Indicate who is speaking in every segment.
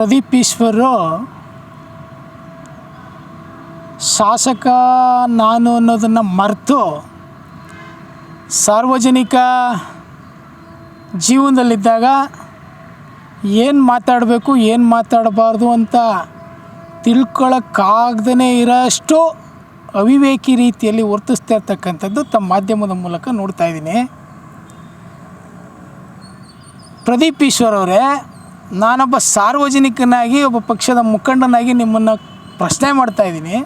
Speaker 1: ಪ್ರದೀಪ್ ಈಶ್ವರು ಶಾಸಕ ನಾನು ಅನ್ನೋದನ್ನು ಮರೆತು ಸಾರ್ವಜನಿಕ ಜೀವನದಲ್ಲಿದ್ದಾಗ ಏನು ಮಾತಾಡಬೇಕು ಏನು ಮಾತಾಡಬಾರ್ದು ಅಂತ ತಿಳ್ಕೊಳ್ಳೋಕ್ಕಾಗ್ದೇ ಇರೋಷ್ಟು ಅವಿವೇಕಿ ರೀತಿಯಲ್ಲಿ ವರ್ತಿಸ್ತಾ ಇರ್ತಕ್ಕಂಥದ್ದು ತಮ್ಮ ಮಾಧ್ಯಮದ ಮೂಲಕ ನೋಡ್ತಾ ಇದ್ದೀನಿ. ಪ್ರದೀಪ್ ಈಶ್ವರ್ ಅವರೇ, ನಾನೊಬ್ಬ ಸಾರ್ವಜನಿಕನಾಗಿ ಒಬ್ಬ ಪಕ್ಷದ ಮುಖಂಡನಾಗಿ ನಿಮ್ಮನ್ನು ಪ್ರಶ್ನೆ ಮಾಡ್ತಾಯಿದ್ದೀನಿ.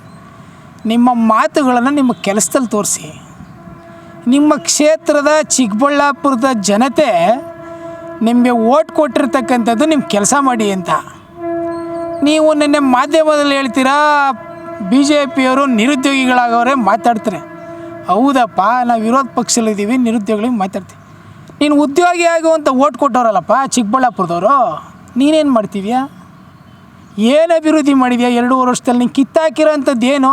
Speaker 1: ನಿಮ್ಮ ಮಾತುಗಳನ್ನು ನಿಮ್ಮ ಕೆಲಸದಲ್ಲಿ ತೋರಿಸಿ. ನಿಮ್ಮ ಕ್ಷೇತ್ರದ ಚಿಕ್ಕಬಳ್ಳಾಪುರದ ಜನತೆ ನಿಮಗೆ ಓಟ್ ಕೊಟ್ಟಿರ್ತಕ್ಕಂಥದ್ದು ನಿಮ್ಮ ಕೆಲಸ ಮಾಡಿ ಅಂತ. ನೀವು ನಿನ್ನೆ ಮಾಧ್ಯಮದಲ್ಲಿ ಹೇಳ್ತೀರಾ BJPಯವರು ನಿರುದ್ಯೋಗಿಗಳಾಗವ್ರೆ ಮಾತಾಡ್ತಾರೆ. ಹೌದಪ್ಪ, ನಾವು ವಿರೋಧ ಪಕ್ಷದಲ್ಲಿದ್ದೀವಿ, ನಿರುದ್ಯೋಗಿಗಳಿಗೆ ಮಾತಾಡ್ತೀವಿ. ನೀನು ಉದ್ಯೋಗಿ ಆಗುವಂಥ ಓಟ್ ಕೊಟ್ಟವರಲ್ಲಪ್ಪ ಚಿಕ್ಕಬಳ್ಳಾಪುರದವರು, ನೀನೇನು ಮಾಡ್ತಿದ್ಯಾ? ಏನು ಅಭಿವೃದ್ಧಿ ಮಾಡಿದ್ಯಾ 2.5 ವರ್ಷದಲ್ಲಿ? ನೀನು ಕಿತ್ತಾಕಿರೋಂಥದ್ದು ಏನು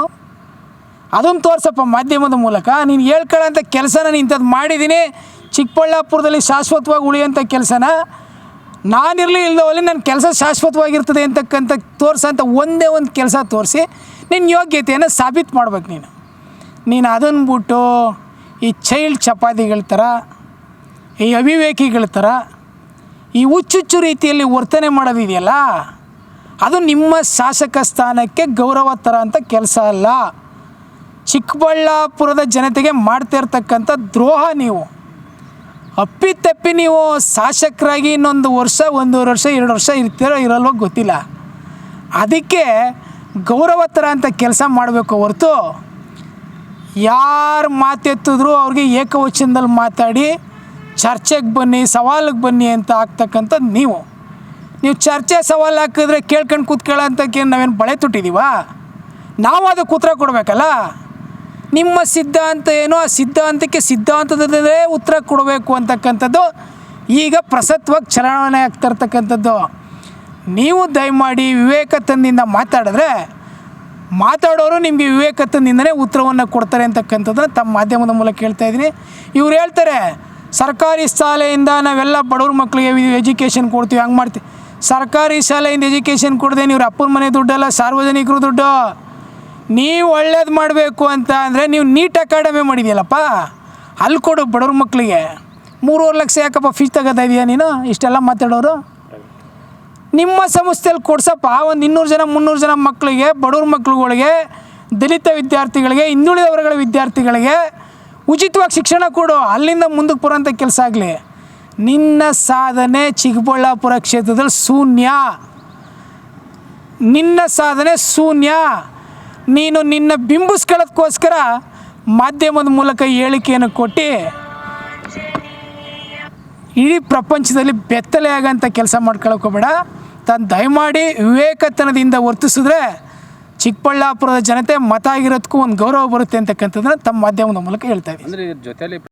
Speaker 1: ಅದನ್ನು ತೋರಿಸಪ್ಪ ಮಾಧ್ಯಮದ ಮೂಲಕ. ನೀನು ಹೇಳ್ಕೊಳ್ಳೋಂಥ ಕೆಲಸನ ನೀನು ಇಂಥದ್ದು ಮಾಡಿದ್ದೀನಿ, ಚಿಕ್ಕಬಳ್ಳಾಪುರದಲ್ಲಿ ಶಾಶ್ವತವಾಗಿ ಉಳಿಯೋಂಥ ಕೆಲಸನ, ನಾನಿರಲಿ ಇಲ್ಲದವಲ್ಲಿ ನನ್ನ ಕೆಲಸ ಶಾಶ್ವತವಾಗಿರ್ತದೆ ಅಂತಕ್ಕಂಥ ತೋರಿಸೋಂಥ ಒಂದೇ ಒಂದು ಕೆಲಸ ತೋರಿಸಿ ನಿನ್ನ ಯೋಗ್ಯತೆಯನ್ನು ಸಾಬೀತು ಮಾಡ್ಬೇಕು. ನೀನು ಅದನ್ನು ಬಿಟ್ಟು ಈ ಚೈಲ್ಡ್ ಚಪಾತಿಗಳ ಥರ, ಈ ಅವಿವೇಕಿಗಳ ಥರ, ಈ ಹುಚ್ಚುಚ್ಚು ರೀತಿಯಲ್ಲಿ ವರ್ತನೆ ಮಾಡೋದಿದೆಯಲ್ಲ, ಅದು ನಿಮ್ಮ ಶಾಸಕ ಸ್ಥಾನಕ್ಕೆ ಗೌರವ ಥರ ಅಂತ ಕೆಲಸ ಅಲ್ಲ. ಚಿಕ್ಕಬಳ್ಳಾಪುರದ ಜನತೆಗೆ ಮಾಡ್ತಾ ಇರ್ತಕ್ಕಂಥ ದ್ರೋಹ. ನೀವು ಅಪ್ಪಿತಪ್ಪಿ ನೀವು ಶಾಸಕರಾಗಿ ಇನ್ನೊಂದು ವರ್ಷ, 1.5 ವರ್ಷ, 2 ವರ್ಷ ಇರ್ತೀರೋ ಇರಲ್ವೋ ಗೊತ್ತಿಲ್ಲ. ಅದಕ್ಕೆ ಗೌರವ ಥರ ಅಂತ ಕೆಲಸ ಮಾಡಬೇಕು ಹೊರತು ಯಾರು ಮಾತೆತ್ತಿದ್ರು ಅವ್ರಿಗೆ ಏಕವಚನದಲ್ಲಿ ಮಾತಾಡಿ ಚರ್ಚೆಗೆ ಬನ್ನಿ, ಸವಾಲಿಗೆ ಬನ್ನಿ ಅಂತ ಆಗ್ತಕ್ಕಂಥದ್ದು ನೀವು ಚರ್ಚೆ ಸವಾಲು ಹಾಕಿದ್ರೆ ಕೇಳ್ಕೊಂಡು ಕೂತ್ಕೊಳ್ಳೋಂಥಕ್ಕೆ ನಾವೇನು ಬಳೆ ತುಟ್ಟಿದ್ದೀವ? ನಾವು ಅದಕ್ಕೆ ಉತ್ತರ ಕೊಡಬೇಕಲ್ಲ. ನಿಮ್ಮ ಸಿದ್ಧಾಂತ ಏನೋ ಆ ಸಿದ್ಧಾಂತಕ್ಕೆ ಸಿದ್ಧಾಂತದಲ್ಲೇ ಉತ್ತರ ಕೊಡಬೇಕು ಅಂತಕ್ಕಂಥದ್ದು ಈಗ ಪ್ರಸಕ್ತವಾಗಿ ಚಲಾವಣೆ ಆಗ್ತಿರ್ತಕ್ಕಂಥದ್ದು. ನೀವು ದಯಮಾಡಿ ವಿವೇಕತನದಿಂದ ಮಾತಾಡಿದ್ರೆ ಮಾತಾಡೋರು ನಿಮಗೆ ವಿವೇಕತನದಿಂದನೇ ಉತ್ತರವನ್ನು ಕೊಡ್ತಾರೆ ಅಂತಕ್ಕಂಥದ್ದನ್ನು ತಮ್ಮ ಮಾಧ್ಯಮದ ಮೂಲಕ ಹೇಳ್ತಾಯಿದ್ದೀನಿ. ಇವ್ರು ಹೇಳ್ತಾರೆ ಸರ್ಕಾರಿ ಶಾಲೆಯಿಂದ ನಾವೆಲ್ಲ ಬಡವ್ರ ಮಕ್ಕಳಿಗೆ ಎಜುಕೇಷನ್ ಕೊಡ್ತೀವಿ, ಹಂಗೆ ಮಾಡ್ತೀವಿ. ಸರ್ಕಾರಿ ಶಾಲೆಯಿಂದ ಎಜುಕೇಷನ್ ಕೊಡದೇನು ಇವ್ರ ಅಪ್ಪನ ಮನೆ ದುಡ್ಡಲ್ಲ, ಸಾರ್ವಜನಿಕರು ದುಡ್ಡು. ನೀವು ಒಳ್ಳೇದು ಮಾಡಬೇಕು ಅಂತ ಅಂದರೆ ನೀವು ನೀಟ್ ಅಕಾಡೆಮಿ ಮಾಡಿದೆಯಲ್ಲಪ್ಪ, ಅಲ್ಲಿ ಕೊಡು ಬಡವ್ರ ಮಕ್ಕಳಿಗೆ. 3.5 ಲಕ್ಷ ಯಾಕಪ್ಪ ಫೀಸ್ ತಗೋತಾ ಇದೆಯಾ ನೀನು? ಇಷ್ಟೆಲ್ಲ ಮಾತಾಡೋರು ನಿಮ್ಮ ಸಂಸ್ಥೆಯಲ್ಲಿ ಕೊಡ್ಸಪ್ಪ. ಒಂದು 200 ಜನ 300 ಜನ ಮಕ್ಕಳಿಗೆ, ಬಡವ್ರ ಮಕ್ಕಳುಗಳಿಗೆ, ದಲಿತ ವಿದ್ಯಾರ್ಥಿಗಳಿಗೆ, ಹಿಂದುಳಿದ ವರ್ಗಗಳ ವಿದ್ಯಾರ್ಥಿಗಳಿಗೆ ಉಚಿತವಾಗಿ ಶಿಕ್ಷಣ ಕೊಡು. ಅಲ್ಲಿಂದ ಮುಂದಕ್ಕೆ ಬರೋಂಥ ಕೆಲಸ ಆಗಲಿ. ನಿನ್ನ ಸಾಧನೆ ಚಿಕ್ಕಬಳ್ಳಾಪುರ ಕ್ಷೇತ್ರದಲ್ಲಿ ಶೂನ್ಯ. ನಿನ್ನ ಸಾಧನೆ ಶೂನ್ಯ. ನೀನು ನಿನ್ನ ಬಿಂಬಿಸ್ಕೊಳ್ಳೋದಕ್ಕೋಸ್ಕರ ಮಾಧ್ಯಮದ ಮೂಲಕ ಹೇಳಿಕೆಯನ್ನು ಕೊಟ್ಟು ಇಡೀ ಪ್ರಪಂಚದಲ್ಲಿ ಬೆತ್ತಲೆ ಆಗೋಂಥ ಕೆಲಸ ಮಾಡ್ಕೊಳ್ಳೋಕೆ ಹೋಗಬೇಡ. ದಯಮಾಡಿ ವಿವೇಕತನದಿಂದ ವರ್ತಿಸಿದ್ರೆ ಚಿಕ್ಕಬಳ್ಳಾಪುರದ ಜನತೆ ಮತ ಆಗಿರೋದಕ್ಕೂ ಒಂದು ಗೌರವ ಬರುತ್ತೆ ಅಂತಕ್ಕಂಥದ್ದನ್ನು ತಮ್ಮ ಮಾಧ್ಯಮದ ಮೂಲಕ ಹೇಳ್ತಾ ಇದ್ದೀನಿ.